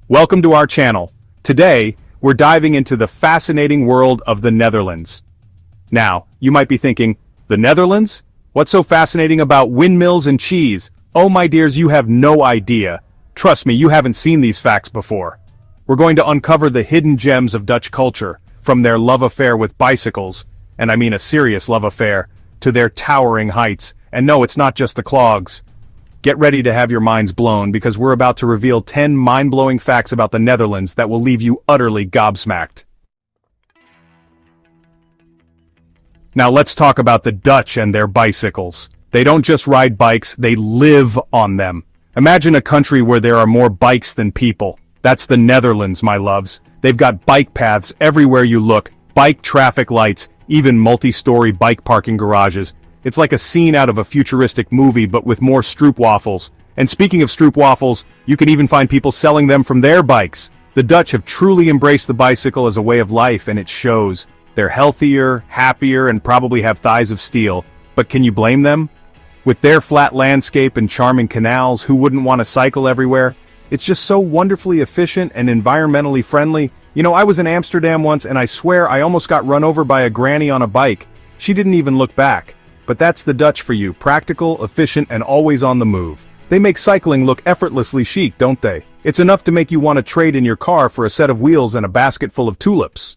Welcome to our channel. Today, we're diving into the fascinating world of the Netherlands. Now, you might be thinking, the Netherlands? What's so fascinating about windmills and cheese? Oh my dears, you have no idea. Trust me, you haven't seen these facts before. We're going to uncover the hidden gems of Dutch culture, from their love affair with bicycles, and I mean a serious love affair, to their towering heights. And no, it's not just the clogs. Get ready to have your minds blown because we're about to reveal 10 mind-blowing facts about the Netherlands that will leave you utterly gobsmacked. Now let's talk about the Dutch and their bicycles. They don't just ride bikes, they live on them. Imagine a country where there are more bikes than people. That's the Netherlands, my loves. They've got bike paths everywhere you look, bike traffic lights, even multi-story bike parking garages. It's like a scene out of a futuristic movie but with more stroopwafels. And speaking of stroopwafels, you can even find people selling them from their bikes. The Dutch have truly embraced the bicycle as a way of life and it shows. They're healthier, happier, and probably have thighs of steel. But can you blame them? With their flat landscape and charming canals, who wouldn't want to cycle everywhere? It's just so wonderfully efficient and environmentally friendly. You know, I was in Amsterdam once and I swear I almost got run over by a granny on a bike. She didn't even look back. But that's the Dutch for you, practical, efficient, and always on the move. They make cycling look effortlessly chic, don't they? It's enough to make you want to trade in your car for a set of wheels and a basket full of tulips.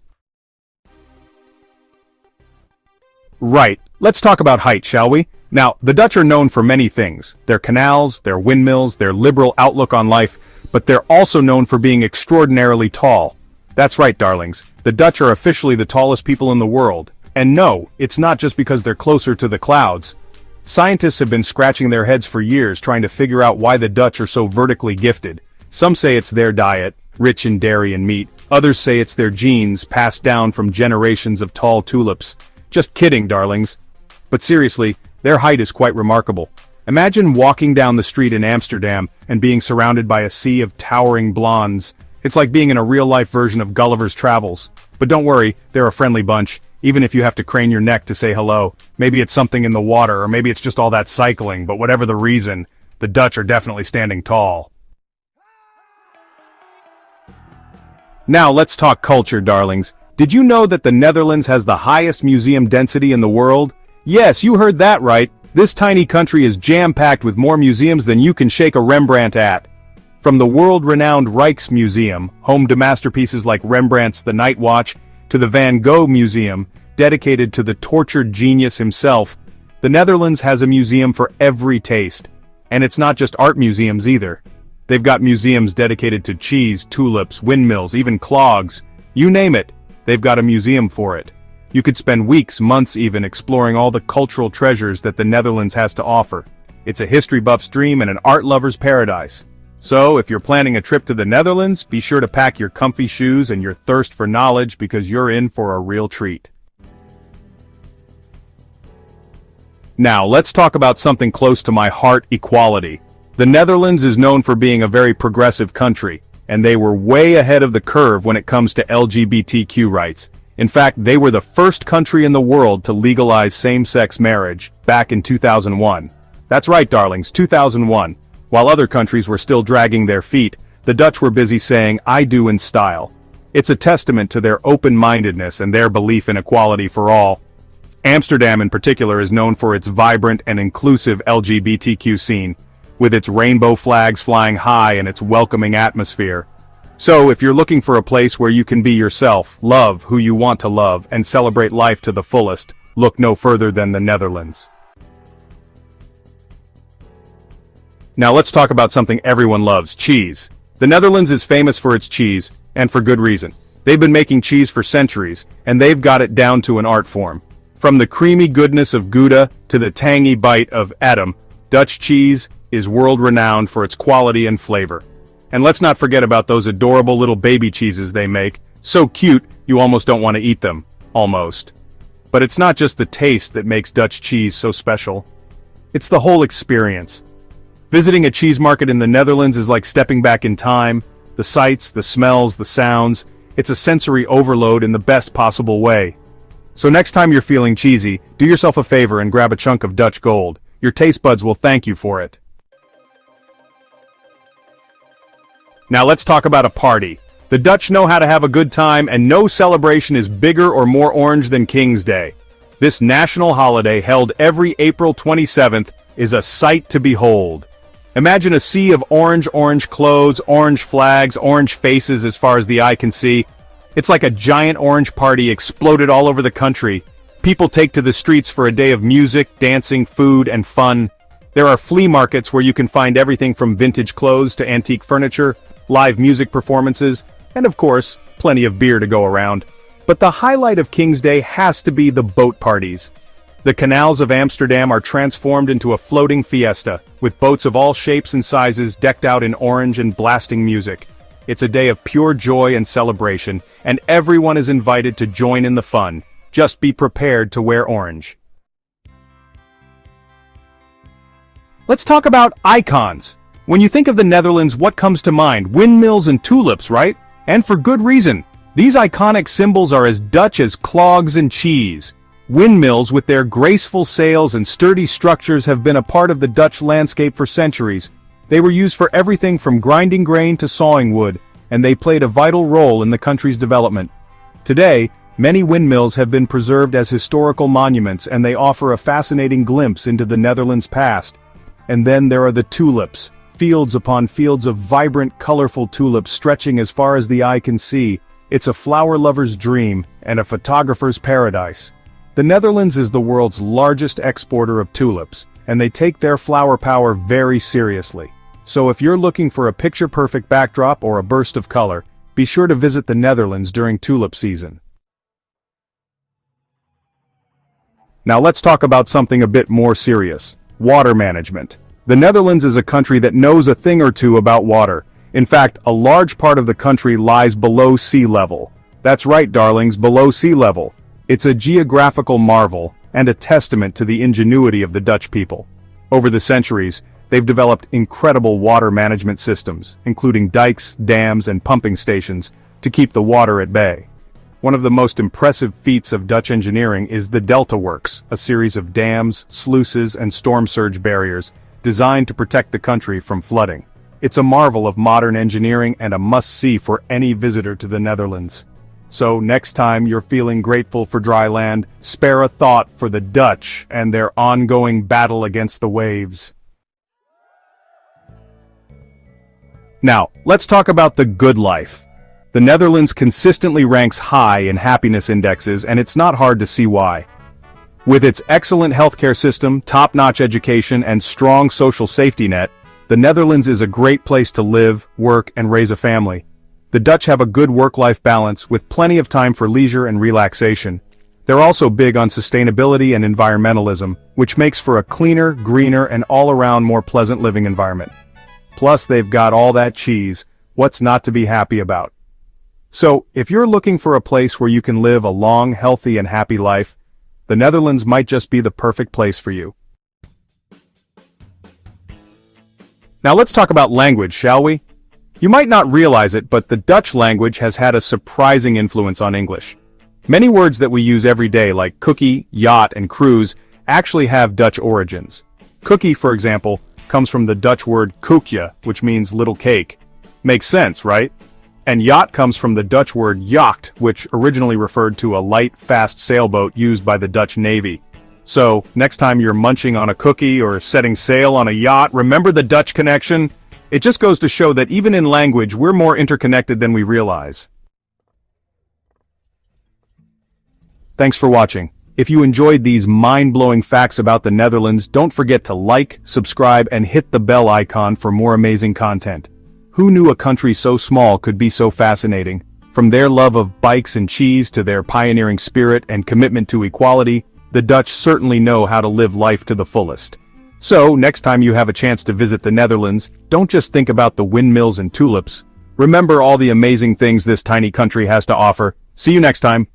Right, let's talk about height, shall we? Now, the Dutch are known for many things. Their canals, their windmills, their liberal outlook on life, but they're also known for being extraordinarily tall. That's right, darlings. The Dutch are officially the tallest people in the world. And no, it's not just because they're closer to the clouds. Scientists have been scratching their heads for years trying to figure out why the Dutch are so vertically gifted. Some say it's their diet, rich in dairy and meat. Others say it's their genes, passed down from generations of tall tulips. Just kidding, darlings. But seriously, their height is quite remarkable. Imagine walking down the street in Amsterdam and being surrounded by a sea of towering blondes. It's like being in a real-life version of Gulliver's Travels. But don't worry, they're a friendly bunch. Even if you have to crane your neck to say hello. Maybe it's something in the water, or maybe it's just all that cycling, but whatever the reason, the Dutch are definitely standing tall. Now let's talk culture, darlings. Did you know that the Netherlands has the highest museum density in the world? Yes, you heard that right. This tiny country is jam-packed with more museums than you can shake a Rembrandt at. From the world-renowned Rijksmuseum, home to masterpieces like Rembrandt's The Night Watch, to the Van Gogh Museum, dedicated to the tortured genius himself, the Netherlands has a museum for every taste. And it's not just art museums either. They've got museums dedicated to cheese, tulips, windmills, even clogs. You name it, they've got a museum for it. You could spend weeks, months even, exploring all the cultural treasures that the Netherlands has to offer. It's a history buff's dream and an art lover's paradise. So, if you're planning a trip to the Netherlands, be sure to pack your comfy shoes and your thirst for knowledge because you're in for a real treat. Now, let's talk about something close to my heart: equality. The Netherlands is known for being a very progressive country, and they were way ahead of the curve when it comes to LGBTQ rights. In fact, they were the first country in the world to legalize same-sex marriage, back in 2001. That's right, darlings, 2001. While other countries were still dragging their feet, the Dutch were busy saying, "I do" in style. It's a testament to their open-mindedness and their belief in equality for all. Amsterdam in particular is known for its vibrant and inclusive LGBTQ scene, with its rainbow flags flying high and its welcoming atmosphere. So, if you're looking for a place where you can be yourself, love who you want to love, and celebrate life to the fullest, look no further than the Netherlands. Now let's talk about something everyone loves: cheese. The Netherlands is famous for its cheese, and for good reason. They've been making cheese for centuries, and they've got it down to an art form. From the creamy goodness of Gouda to the tangy bite of Edam, Dutch cheese is world-renowned for its quality and flavor. And let's not forget about those adorable little baby cheeses they make. So cute, you almost don't want to eat them. Almost. But it's not just the taste that makes Dutch cheese so special. It's the whole experience. Visiting a cheese market in the Netherlands is like stepping back in time. The sights, the smells, the sounds. It's a sensory overload in the best possible way. So next time you're feeling cheesy, do yourself a favor and grab a chunk of Dutch gold. Your taste buds will thank you for it. Now let's talk about a party. The Dutch know how to have a good time, and no celebration is bigger or more orange than King's Day. This national holiday, held every April 27th, is a sight to behold. Imagine a sea of orange clothes, orange flags, orange faces as far as the eye can see. It's like a giant orange party exploded all over the country. People take to the streets for a day of music, dancing, food, and fun. There are flea markets where you can find everything from vintage clothes to antique furniture, live music performances, and of course, plenty of beer to go around. But the highlight of King's Day has to be the boat parties. The canals of Amsterdam are transformed into a floating fiesta, with boats of all shapes and sizes decked out in orange and blasting music. It's a day of pure joy and celebration, and everyone is invited to join in the fun. Just be prepared to wear orange. Let's talk about icons. When you think of the Netherlands, what comes to mind? Windmills and tulips, right? And for good reason. These iconic symbols are as Dutch as clogs and cheese. Windmills, with their graceful sails and sturdy structures, have been a part of the Dutch landscape for centuries. They were used for everything from grinding grain to sawing wood, and they played a vital role in the country's development. Today, many windmills have been preserved as historical monuments, and they offer a fascinating glimpse into the Netherlands' past. And then there are the tulips. Fields upon fields of vibrant, colorful tulips stretching as far as the eye can see. It's a flower lover's dream, and a photographer's paradise. The Netherlands is the world's largest exporter of tulips, and they take their flower power very seriously. So if you're looking for a picture-perfect backdrop or a burst of color, be sure to visit the Netherlands during tulip season. Now let's talk about something a bit more serious: water management. The Netherlands is a country that knows a thing or two about water. In fact, a large part of the country lies below sea level. That's right, darlings, below sea level. It's a geographical marvel, and a testament to the ingenuity of the Dutch people. Over the centuries, they've developed incredible water management systems, including dikes, dams, and pumping stations, to keep the water at bay. One of the most impressive feats of Dutch engineering is the Delta Works, a series of dams, sluices, and storm surge barriers, designed to protect the country from flooding. It's a marvel of modern engineering and a must-see for any visitor to the Netherlands. So next time you're feeling grateful for dry land, spare a thought for the Dutch and their ongoing battle against the waves. Now, let's talk about the good life. The Netherlands consistently ranks high in happiness indexes, and it's not hard to see why. With its excellent healthcare system, top-notch education, and strong social safety net, the Netherlands is a great place to live, work, and raise a family. The Dutch have a good work-life balance, with plenty of time for leisure and relaxation. They're also big on sustainability and environmentalism, which makes for a cleaner, greener, and all-around more pleasant living environment. Plus, they've got all that cheese. What's not to be happy about? So, if you're looking for a place where you can live a long, healthy, and happy life, the Netherlands might just be the perfect place for you. Now let's talk about language, shall we? You might not realize it, but the Dutch language has had a surprising influence on English. Many words that we use every day, like cookie, yacht, and cruise, actually have Dutch origins. Cookie, for example, comes from the Dutch word koekje, which means little cake. Makes sense, right? And yacht comes from the Dutch word jacht, which originally referred to a light, fast sailboat used by the Dutch Navy. So, next time you're munching on a cookie or setting sail on a yacht, remember the Dutch connection? It just goes to show that even in language, we're more interconnected than we realize. Thanks for watching. If you enjoyed these mind-blowing facts about the Netherlands, don't forget to like, subscribe, and hit the bell icon for more amazing content. Who knew a country so small could be so fascinating? From their love of bikes and cheese to their pioneering spirit and commitment to equality, the Dutch certainly know how to live life to the fullest. So, next time you have a chance to visit the Netherlands, don't just think about the windmills and tulips. Remember all the amazing things this tiny country has to offer. See you next time.